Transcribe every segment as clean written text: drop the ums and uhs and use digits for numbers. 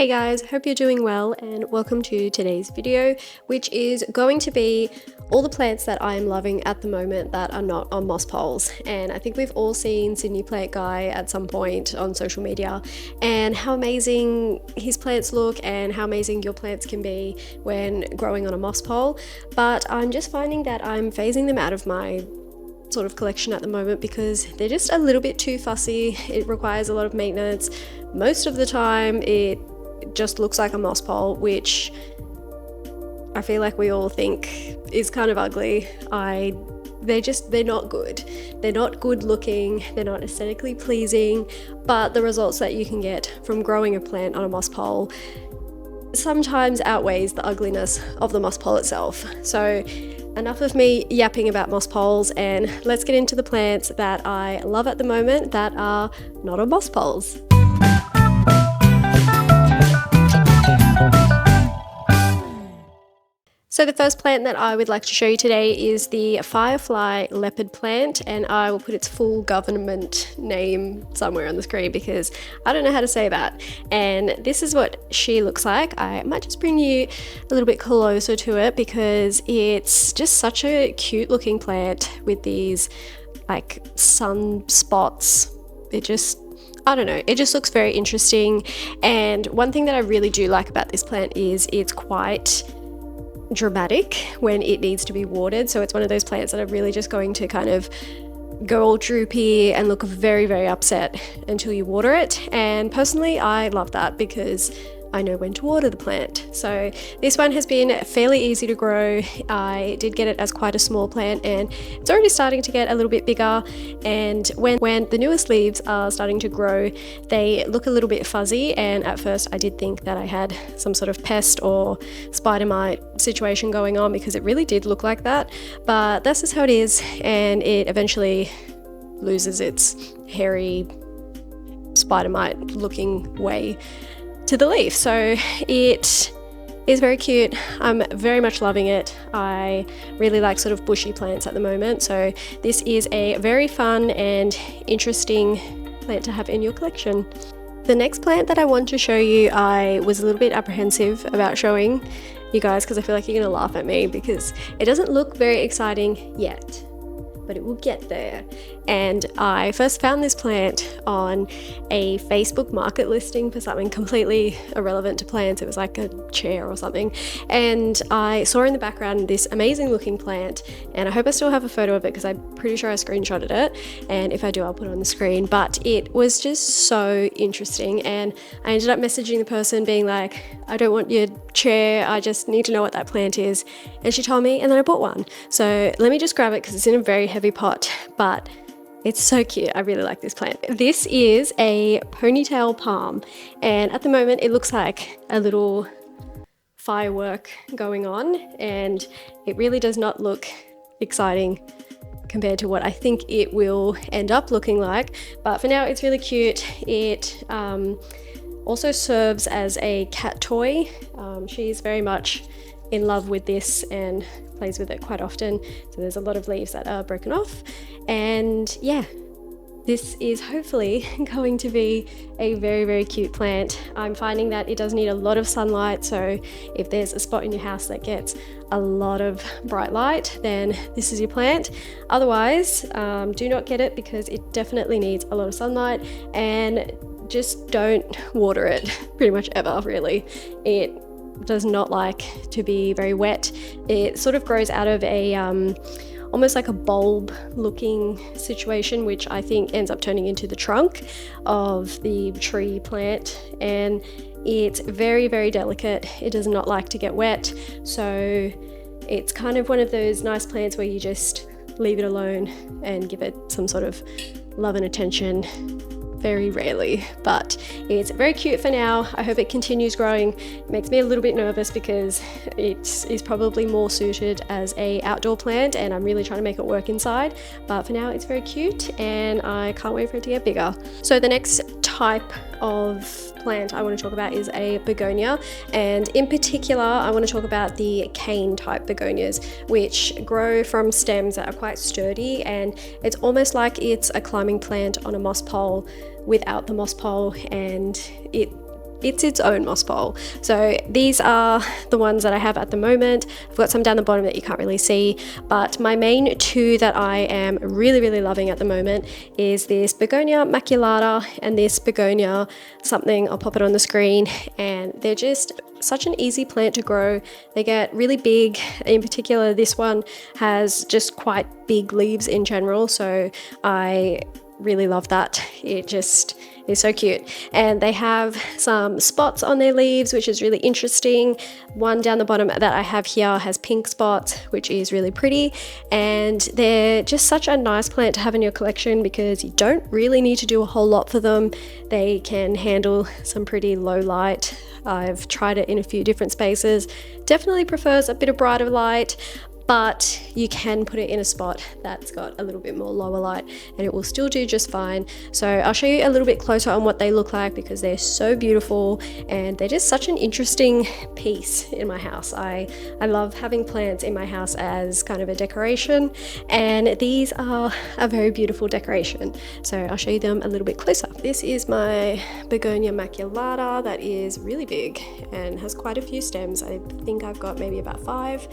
Hey guys, hope you're doing well and welcome to today's video, which is going to be all the plants that I'm loving at the moment that are not on moss poles. And I think we've all seen Sydney Plant Guy at some point on social media and how amazing his plants look and how amazing your plants can be when growing on a moss pole. But I'm just finding that I'm phasing them out of my sort of collection at the moment because they're just a little bit too fussy. It requires a lot of maintenance. Most of the time it just looks like a moss pole, which I feel like we all think is kind of ugly. They're not good. They're not good looking, they're not aesthetically pleasing, but the results that you can get from growing a plant on a moss pole sometimes outweighs the ugliness of the moss pole itself. So enough of me yapping about moss poles, and let's get into the plants that I love at the moment that are not on moss poles. So the first plant that I would like to show you today is the Firefly Leopard plant, and I will put its full government name somewhere on the screen because I don't know how to say that. And this is what she looks like. I might just bring you a little bit closer to it because it's just such a cute looking plant with these like sun spots. I don't know, it just looks very interesting. And one thing that I really do like about this plant is it's quite dramatic when it needs to be watered. So it's one of those plants that are really just going to kind of go all droopy and look very, very upset until you water it. And personally, I love that because I know when to water the plant. So this one has been fairly easy to grow. I did get it as quite a small plant and it's already starting to get a little bit bigger. And when the newest leaves are starting to grow, they look a little bit fuzzy. And at first I did think that I had some sort of pest or spider mite situation going on because it really did look like that. But that's just how it is. And it eventually loses its hairy spider mite looking way to the leaf. So it is very cute. I'm very much loving it. I really like sort of bushy plants at the moment. So this is a very fun and interesting plant to have in your collection. The next plant that I want to show you, I was a little bit apprehensive about showing you guys because I feel like you're gonna laugh at me because it doesn't look very exciting yet, but it will get there. And I first found this plant on a Facebook market listing for something completely irrelevant to plants. It was like a chair or something. And I saw in the background this amazing looking plant, and I hope I still have a photo of it because I'm pretty sure I screenshotted it. And if I do, I'll put it on the screen. But it was just so interesting. And I ended up messaging the person being like, I don't want your chair, I just need to know what that plant is. And she told me, and then I bought one. So let me just grab it because it's in a very heavy pot, but it's so cute. I really like this plant. This is a ponytail palm, and at the moment it looks like a little firework going on, and it really does not look exciting compared to what I think it will end up looking like. But for now, it's really cute. It also serves as a cat toy. She's very much in love with this and plays with it quite often. So there's a lot of leaves that are broken off. And yeah, this is hopefully going to be a very, very cute plant. I'm finding that it does need a lot of sunlight. So if there's a spot in your house that gets a lot of bright light, then this is your plant. Otherwise, do not get it because it definitely needs a lot of sunlight, and just don't water it pretty much ever, really. It does not like to be very wet. It sort of grows out of a almost like a bulb looking situation, which I think ends up turning into the trunk of the tree plant, and it's very, very delicate. It does not like to get wet, so it's kind of one of those nice plants where you just leave it alone and give it some sort of love and attention very rarely. But it's very cute for now. I hope it continues growing. It makes me a little bit nervous because it is probably more suited as a outdoor plant, and I'm really trying to make it work inside. But for now, it's very cute and I can't wait for it to get bigger. So the next type of plant I want to talk about is a begonia, and in particular I want to talk about the cane type begonias, which grow from stems that are quite sturdy, and it's almost like it's a climbing plant on a moss pole without the moss pole, and it it's its own moss pole. So these are the ones that I have at the moment. I've got some down the bottom that you can't really see, but my main two that I am really loving at the moment is this Begonia maculata and this Begonia something. I'll pop it on the screen, and they're just such an easy plant to grow. They get really big. In particular, this one has just quite big leaves in general, so I really love that. It just is so cute, and they have some spots on their leaves, which is really interesting. One down the bottom that I have here has pink spots, which is really pretty, and they're just such a nice plant to have in your collection because you don't really need to do a whole lot for them. They can handle some pretty low light. I've tried it in a few different spaces. Definitely prefers a bit of brighter light, but you can put it in a spot that's got a little bit more lower light and it will still do just fine. So I'll show you a little bit closer on what they look like because they're so beautiful and they're just such an interesting piece in my house. I love having plants in my house as kind of a decoration, and these are a very beautiful decoration. So I'll show you them a little bit closer. This is my Begonia maculata that is really big and has quite a few stems. I think I've got maybe about 5.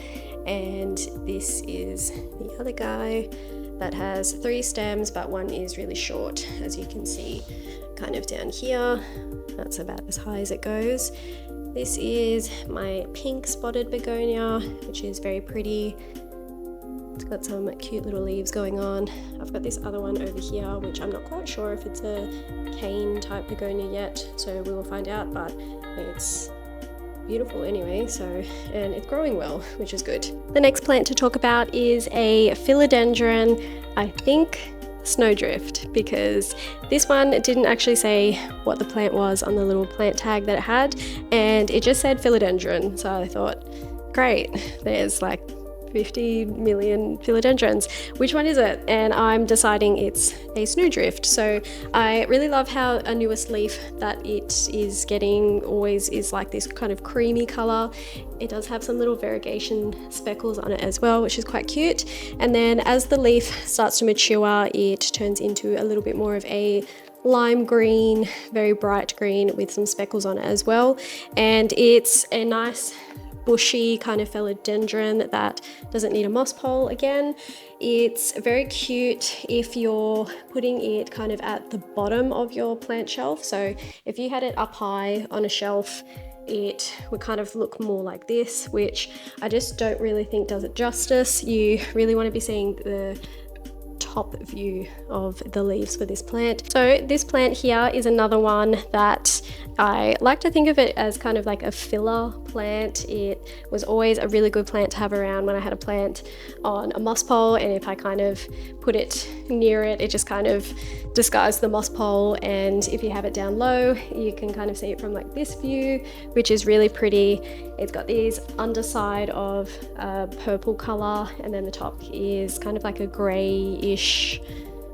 And this is the other guy that has 3 stems, but one is really short, as you can see kind of down here. That's about as high as it goes. This is my pink spotted begonia, which is very pretty. It's got some cute little leaves going on. I've got this other one over here, which I'm not quite sure if it's a cane type begonia yet, so we will find out, but it's beautiful anyway, and it's growing well, which is good. The next plant to talk about is a philodendron, I think snowdrift, because this one didn't actually say what the plant was on the little plant tag that it had, and it just said philodendron. So I thought, great, there's like 50 million philodendrons. Which one is it? And I'm deciding it's a snowdrift. So I really love how a newest leaf that it is getting always is like this kind of creamy color. It does have some little variegation speckles on it as well, which is quite cute. And then as the leaf starts to mature, it turns into a little bit more of a lime green, very bright green with some speckles on it as well. And it's a nice bushy kind of philodendron that doesn't need a moss pole again. It's very cute if you're putting it kind of at the bottom of your plant shelf. So if you had it up high on a shelf, it would kind of look more like this, which I just don't really think does it justice. You really want to be seeing the top view of the leaves for this plant. So this plant here is another one that I like to think of it as kind of like a filler plant. It was always a really good plant to have around when I had a plant on a moss pole, and if I kind of put it near it, it just kind of disguised the moss pole. And if you have it down low, you can kind of see it from like this view, which is really pretty. It's got these underside of a purple color, and then the top is kind of like a grayish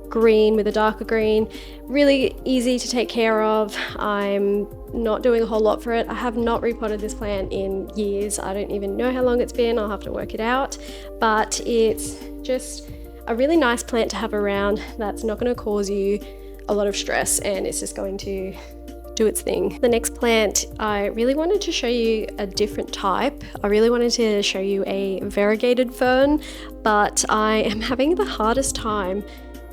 green with a darker green. Really easy to take care of. I'm not doing a whole lot for it. I have not repotted this plant in years. I don't even know how long it's been. I'll have to work it out, but it's just a really nice plant to have around that's not going to cause you a lot of stress, and it's just going to do its thing. The next plant, I really wanted to show you a different type. I really wanted to show you a variegated fern, but I am having the hardest time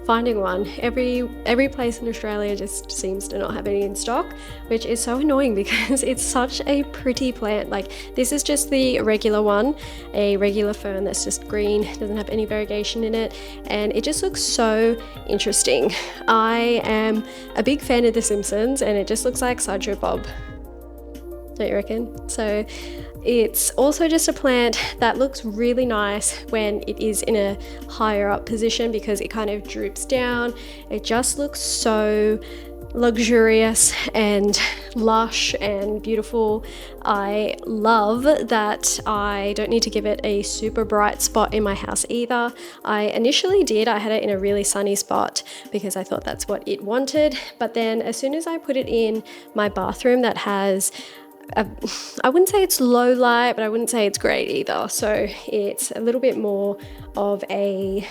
finding one. Every place in Australia just seems to not have any in stock, which is so annoying because it's such a pretty plant. Like, this is just the regular one, a regular fern that's just green, doesn't have any variegation in it, and it just looks so interesting. I am a big fan of The Simpsons, and it just looks like Sideshow Bob, don't you reckon? So it's also just a plant that looks really nice when it is in a higher up position because it kind of droops down. It just looks so luxurious and lush and beautiful. I love that I don't need to give it a super bright spot in my house either. I initially did. I had it in a really sunny spot because I thought that's what it wanted, but then as soon as I put it in my bathroom that has I wouldn't say it's low light, but I wouldn't say it's great either. So it's a little bit more of a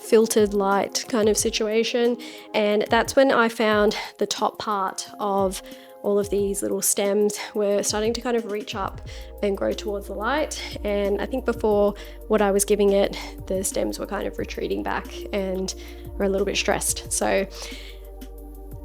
filtered light kind of situation. And that's when I found the top part of all of these little stems were starting to kind of reach up and grow towards the light. And I think before what I was giving it, the stems were kind of retreating back and were a little bit stressed. So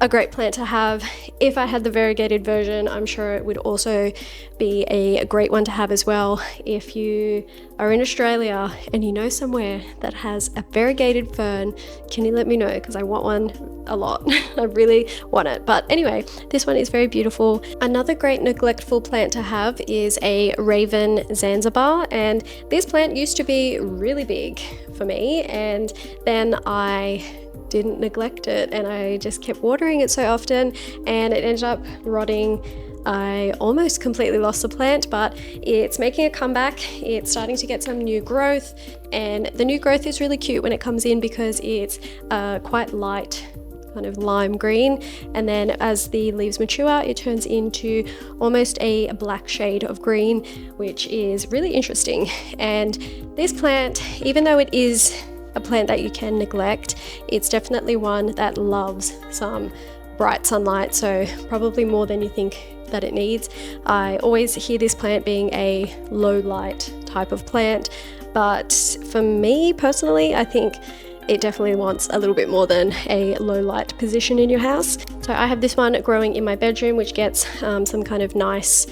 a great plant to have. If I had the variegated version, I'm sure it would also be a great one to have as well. If you are in Australia and you know somewhere that has a variegated fern, can you let me know? Because I want one a lot. I really want it. But anyway, this one is very beautiful. Another great neglectful plant to have is a Raven Zanzibar, and this plant used to be really big for me, and then I didn't neglect it and I just kept watering it so often and it ended up rotting. I almost completely lost the plant, but it's making a comeback. It's starting to get some new growth, and the new growth is really cute when it comes in because it's quite light, kind of lime green, and then as the leaves mature it turns into almost a black shade of green, which is really interesting. And this plant, even though it is a plant that you can neglect, it's definitely one that loves some bright sunlight, so probably more than you think that it needs. I always hear this plant being a low light type of plant, but for me personally, I think it definitely wants a little bit more than a low light position in your house. So I have this one growing in my bedroom, which gets some kind of nice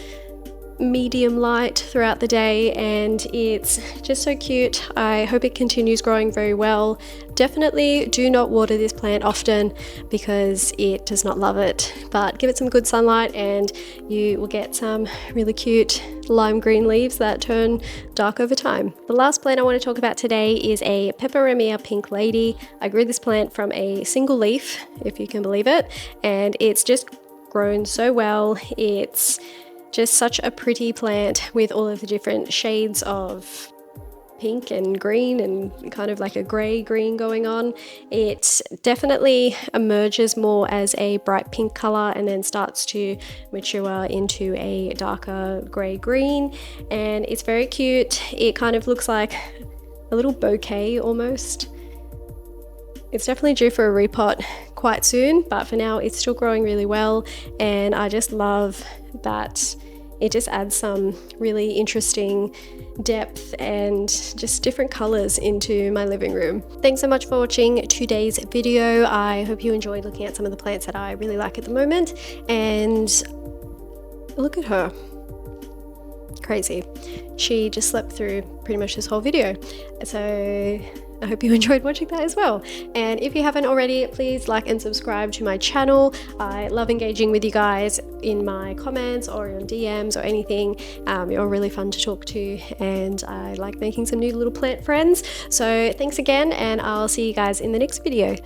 medium light throughout the day, and it's just so cute. I hope it continues growing very well. Definitely do not water this plant often because it does not love it, but give it some good sunlight and you will get some really cute lime green leaves that turn dark over time. The last plant I want to talk about today is a Peperomia Pink Lady. I grew this plant from a single leaf, if you can believe it, and it's just grown so well. It's just such a pretty plant with all of the different shades of pink and green and kind of like a grey green going on. It definitely emerges more as a bright pink colour and then starts to mature into a darker grey green, and it's very cute. It kind of looks like a little bouquet almost. It's definitely due for a repot quite soon, but for now it's still growing really well, and I just love that it just adds some really interesting depth and just different colors into my living room. Thanks so much for watching today's video. I hope you enjoyed looking at some of the plants that I really like at the moment, and look at her. Crazy. She just slept through pretty much this whole video. So I hope you enjoyed watching that as well. And if you haven't already, please like and subscribe to my channel. I love engaging with you guys in my comments or on DMs or anything. You're really fun to talk to, and I like making some new little plant friends. So thanks again, and I'll see you guys in the next video.